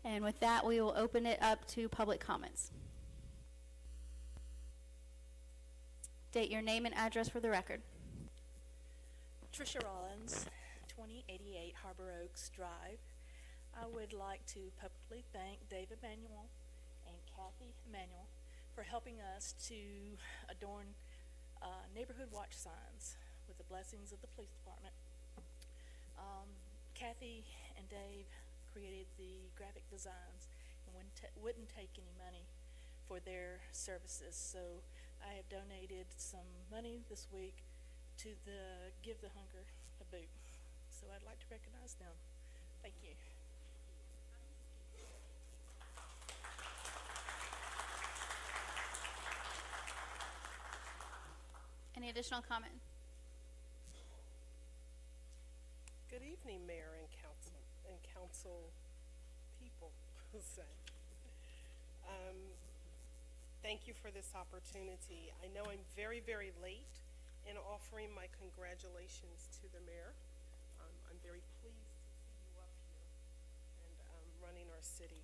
And with that, we will open it up to public comments. State your name and address for the record. Tricia Rollins, 2088 Harbor Oaks Drive. I would like to publicly thank Dave Emanuel and Kathy Emanuel for helping us to adorn neighborhood watch signs with the blessings of the police department. Kathy and Dave created the graphic designs and wouldn't take any money for their services. So I have donated some money this week to the Give the Hunger a Boot. So I'd like to recognize them. Thank you. Any additional comment? Good evening, Mayor and council people. Thank you for this opportunity. I know I'm very, very late in offering my congratulations to the mayor. I'm very pleased to see you up here and running our city.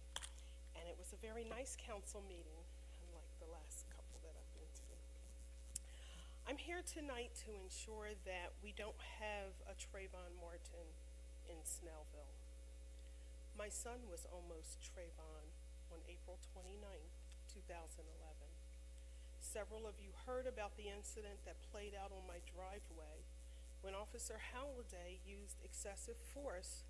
And it was a very nice council meeting, unlike the last couple that I've been to. I'm here tonight to ensure that we don't have a Trayvon Martin in Snellville. My son was almost Trayvon on April 29th, 2011. Several of you heard about the incident that played out on my driveway when Officer Halliday used excessive force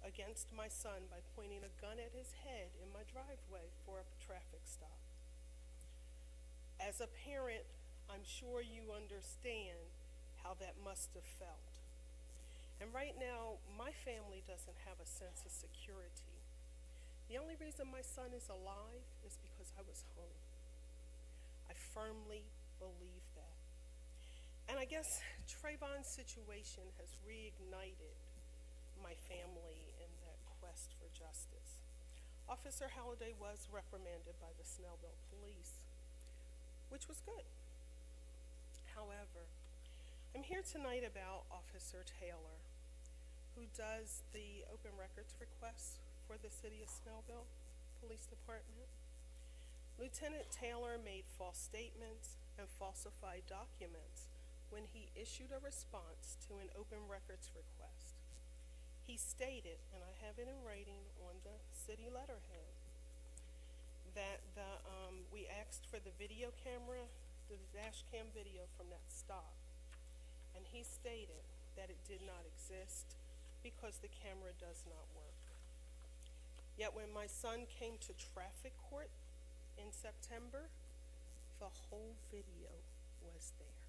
against my son by pointing a gun at his head in my driveway for a traffic stop. As a parent, I'm sure you understand how that must have felt. And right now, my family doesn't have a sense of security. The only reason my son is alive is because I was home. I firmly believe that. And I guess Trayvon's situation has reignited my family in that quest for justice. Officer Halliday was reprimanded by the Snellville police, which was good. However, I'm here tonight about Officer Taylor, who does the open records requests for the City of Snellville Police Department. Lieutenant Taylor made false statements and falsified documents when he issued a response to an open records request. He stated, and I have it in writing on the city letterhead, that we asked for the video camera, the dash cam video from that stop, and he stated that it did not exist because the camera does not work. Yet when my son came to traffic court in September, the whole video was there.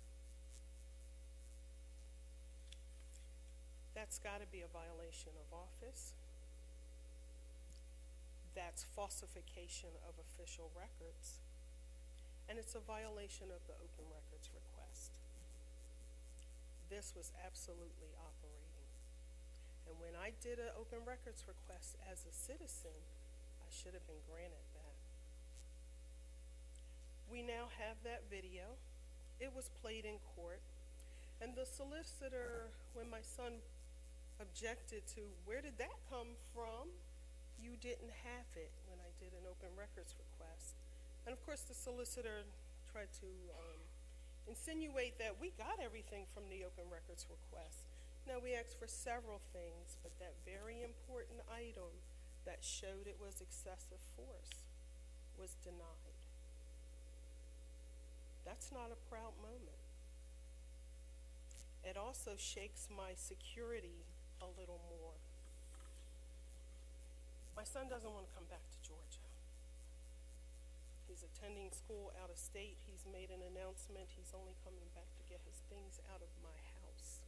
That's got to be a violation of office. That's falsification of official records. And it's a violation of the open records request. This was absolutely operating. And when I did an open records request as a citizen, I should have been granted that. We now have that video. It was played in court. And the solicitor, when my son objected to, where did that come from? You didn't have it when I did an open records request. And of course the solicitor tried to insinuate that we got everything from the open records request. Now we asked for several things, but that very important item that showed it was excessive force was denied. That's not a proud moment. It also shakes my security a little more. My son doesn't want to come back to Georgia. He's attending school out of state. He's made an announcement. He's only coming back to get his things out of my house.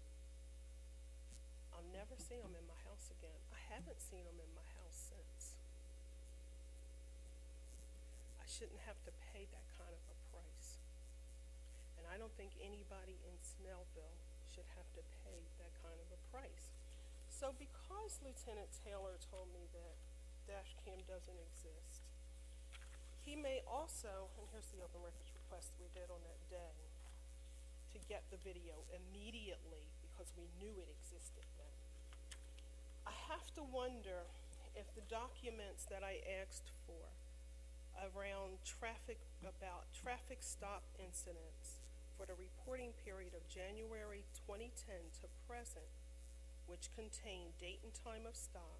I'll never see him in my house again. I haven't seen him in my house since. I shouldn't have to pay that kind of a price. And I don't think anybody in Snellville should have to pay that kind of a price. So because Lieutenant Taylor told me that dash cam doesn't exist, he may also, and here's the open records request we did on that day, to get the video immediately because we knew it existed then. I have to wonder if the documents that I asked for about traffic stop incidents for the reporting period of January 2010 to present, which contain date and time of stop,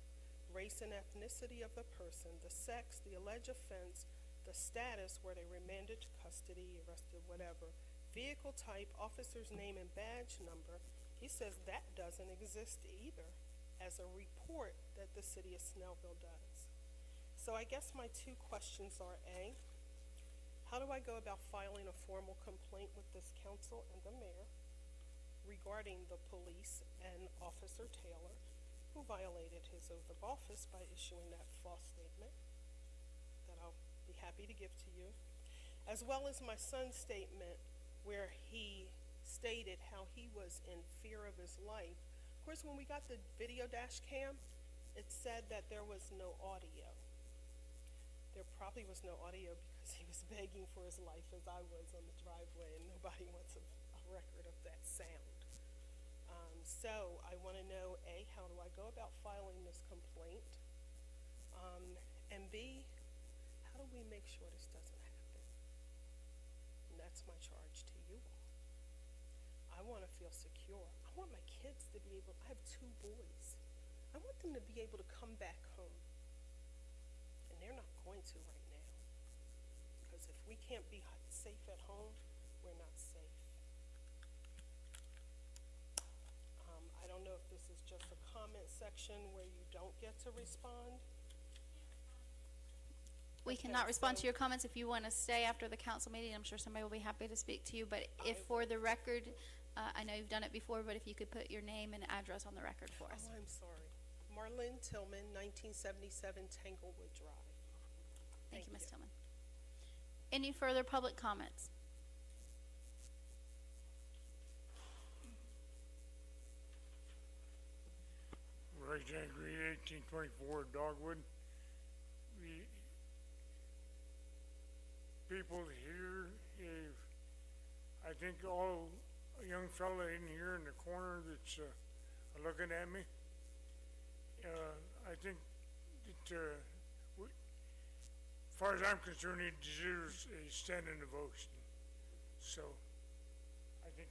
race and ethnicity of the person, the sex, the alleged offense, the status, where they remanded to custody, arrested, whatever, vehicle type, officer's name and badge number, he says that doesn't exist either as a report that the city of Snellville does. So I guess my two questions are, A, how do I go about filing a formal complaint with this council and the mayor regarding the police and Officer Taylor, who violated his oath of office by issuing that false statement that I'll be happy to give to you, as well as my son's statement where he stated how he was in fear of his life. Of course, when we got the video dash cam, it said that there was no audio. There probably was no audio because he was begging for his life as I was on the driveway, and nobody wants a record of that sound. So I want to know, A, how do I go about filing this complaint? And B, how do we make sure this doesn't happen? And that's my charge to you all. I want to feel secure. I want my kids to be able, I have 2 boys. I want them to be able to come back home. And they're not going to right now. Because if we can't be safe at home, we're not safe. I don't know if this is just a comment section where you don't get to respond. We Okay, cannot respond so- to your comments. If you want to stay after the council meeting, I'm sure somebody will be happy to speak to you. But if for the record, I know you've done it before, but if you could put your name and address on the record for us. Oh, I'm sorry. Marlene Tillman, 1977 Tanglewood Drive. Thank you, Ms. Tillman. Any further public comments? Ray Jan Green, 1824 Dogwood. People here, if I think all a young fella in here in the corner that's looking at me, I think that as far as I'm concerned, he deserves a standing ovation. So I think.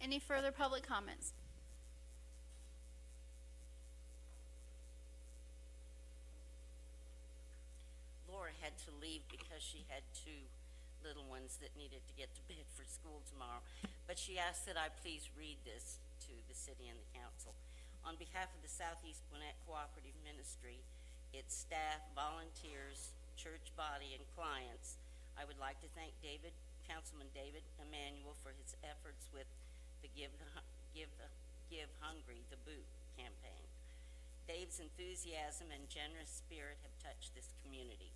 Any further public comments? Laura had to leave because she had 2 little ones that needed to get to bed for school tomorrow. But she asked that I please read this to the city and the council. On behalf of the Southeast Gwinnett Cooperative Ministry, its staff, volunteers, church body, and clients, I would like to thank Councilman David Emanuel for his efforts with the Give Hungry the Boot campaign. Dave's enthusiasm and generous spirit have touched this community.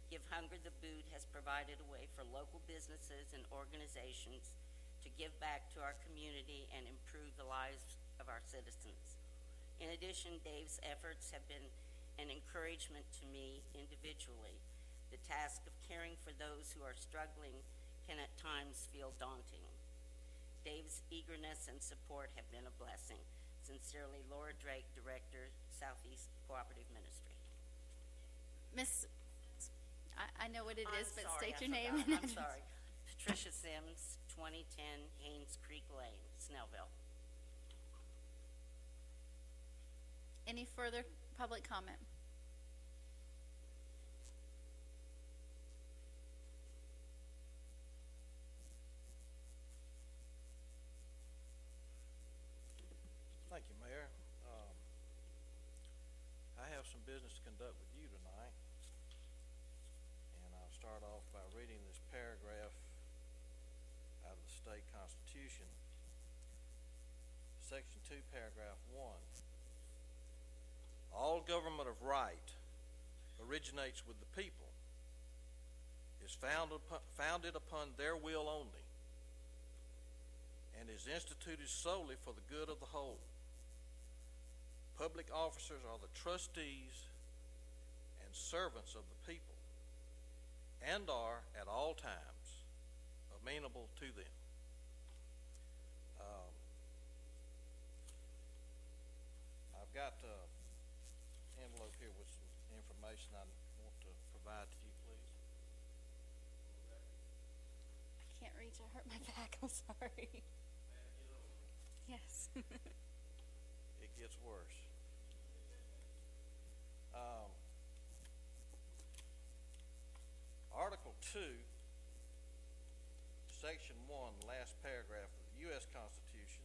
Give Hungry the Boot has provided a way for local businesses and organizations to give back to our community and improve the lives of our citizens. In addition, Dave's efforts have been an encouragement to me individually. The task of caring for those who are struggling can at times feel daunting. Dave's eagerness and support have been a blessing. Sincerely, Laura Drake, Director, Southeast Cooperative Ministry. Miss, I know what it is, but sorry, state I your name forgot. and I'm address. sorry. Patricia Sims, 2010 Haynes Creek Lane, Snellville. Any further public comment? Thank you, Mayor. I have some business to conduct with you tonight, and I'll start off by reading this paragraph out of the state constitution. Section 2, paragraph 1. All government of right originates with the people, is founded upon their will only, and is instituted solely for the good of the whole. public officers are the trustees and servants of the people, and are at all times amenable to them. I've got an envelope here with some information I want to provide to you, please. I can't reach. I hurt my back. I'm sorry. Yes. It gets worse. Article 2, Section 1, last paragraph of the U.S. Constitution,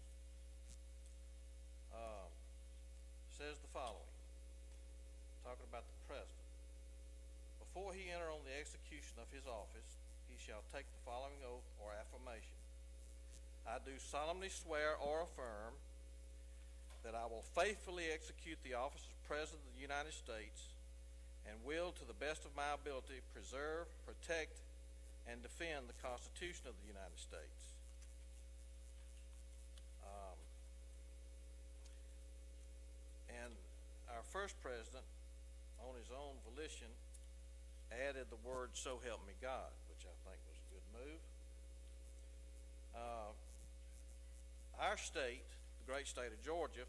says the following, talking about the President. Before he enter on the execution of his office, he shall take the following oath or affirmation. I do solemnly swear or affirm that I will faithfully execute the office of President of the United States and will, to the best of my ability, preserve, protect, and defend the Constitution of the United States. And our first president, on his own volition, added the word, "So help me God," which I think was a good move. Our state, the great state of Georgia,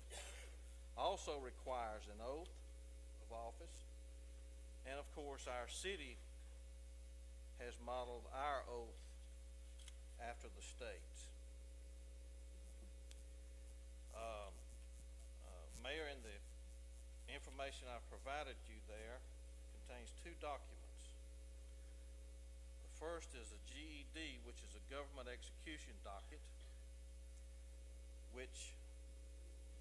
also requires an oath of office. And of course, our city has modeled our oath after the state's. Mayor, in the information I've provided you there contains two documents. The first is a GED, which is a government execution docket, which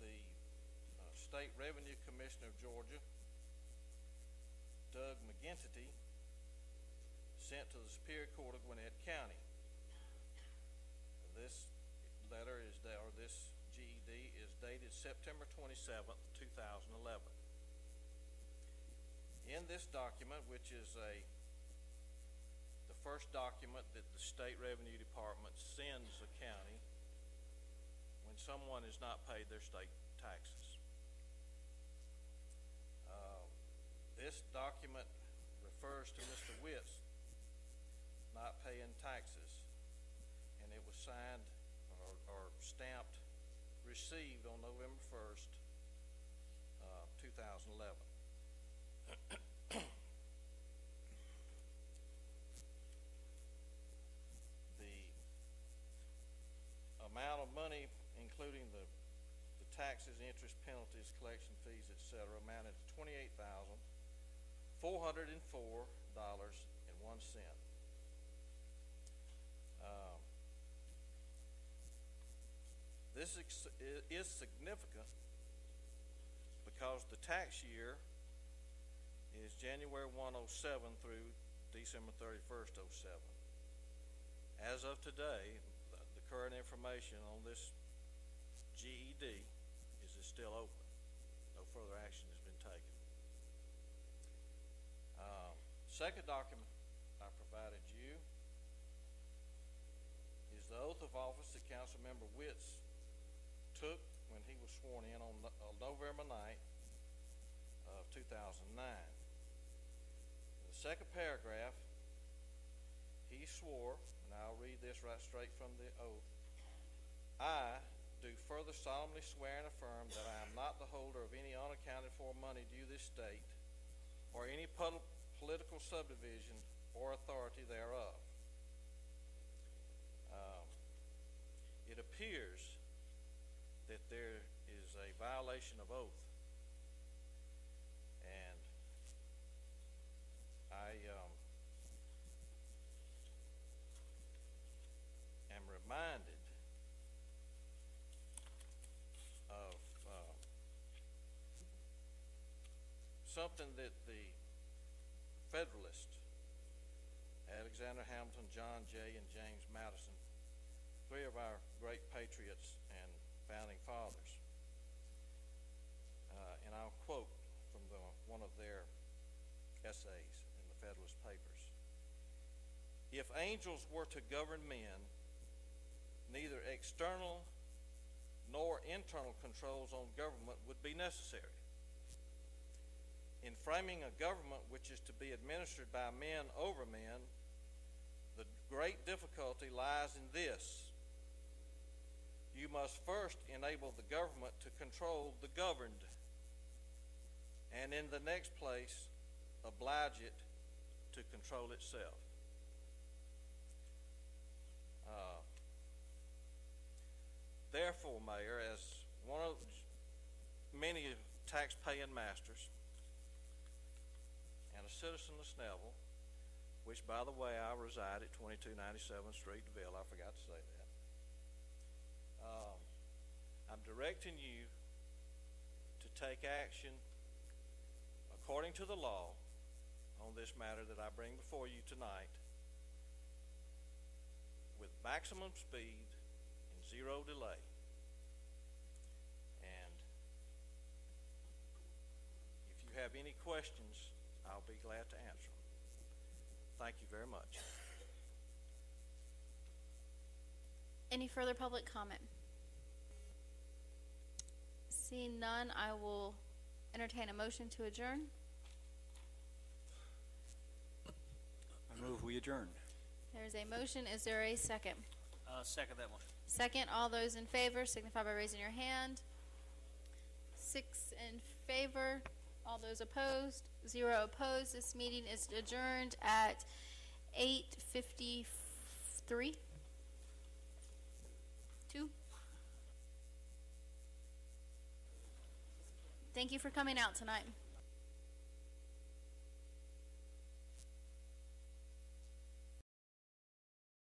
the State Revenue Commissioner of Georgia, Doug McGinty, sent to the Superior Court of Gwinnett County. This letter is there, or this GED is dated September 27th, 2011. In this document, which is the first document that the State Revenue Department sends the county when someone has not paid their state taxes. This document refers to Mr. Witt's not paying taxes, and it was signed or stamped received on November 1st, 2011. The amount of money, including the taxes, interest, penalties, collection fees, etc., amounted to $28,404.01. This is significant because the tax year is January 1, 07 through December 31st, 07. As of today, the current information on this GED is it's still open. No further action has been taken. Second document I provided you is the oath of office that Councilmember Witts took when he was sworn in on November 9th of 2009. In the second paragraph, he swore, and I'll read this right straight from the oath, I do further solemnly swear and affirm that I am not the holder of any unaccounted for money due this state or any political subdivision or authority thereof. It appears that there is a violation of oath, and I am reminded of something that the Federalist, Alexander Hamilton, John Jay, and James Madison, three of our great patriots and founding fathers, and I'll quote from one of their essays in the Federalist Papers. If angels were to govern men, neither external nor internal controls on government would be necessary. In framing a government which is to be administered by men over men, the great difficulty lies in this. You must first enable the government to control the governed, and in the next place, oblige it to control itself. Therefore, Mayor, as one of many tax-paying masters and a citizen of Snellville, which, by the way, I reside at 2297th Street, DeVille, I forgot to say that, I'm directing you to take action according to the law on this matter that I bring before you tonight with maximum speed and zero delay. And if you have any questions, I'll be glad to answer them. Thank you very much. Any further public comment? Seeing none, I will entertain a motion to adjourn. I move we adjourn. There's a motion. Is there a second? Second that motion. Second. All those in favor signify by raising your hand. 6 in favor. All those opposed? 0 opposed. This meeting is adjourned at 8:53. 2. Thank you for coming out tonight.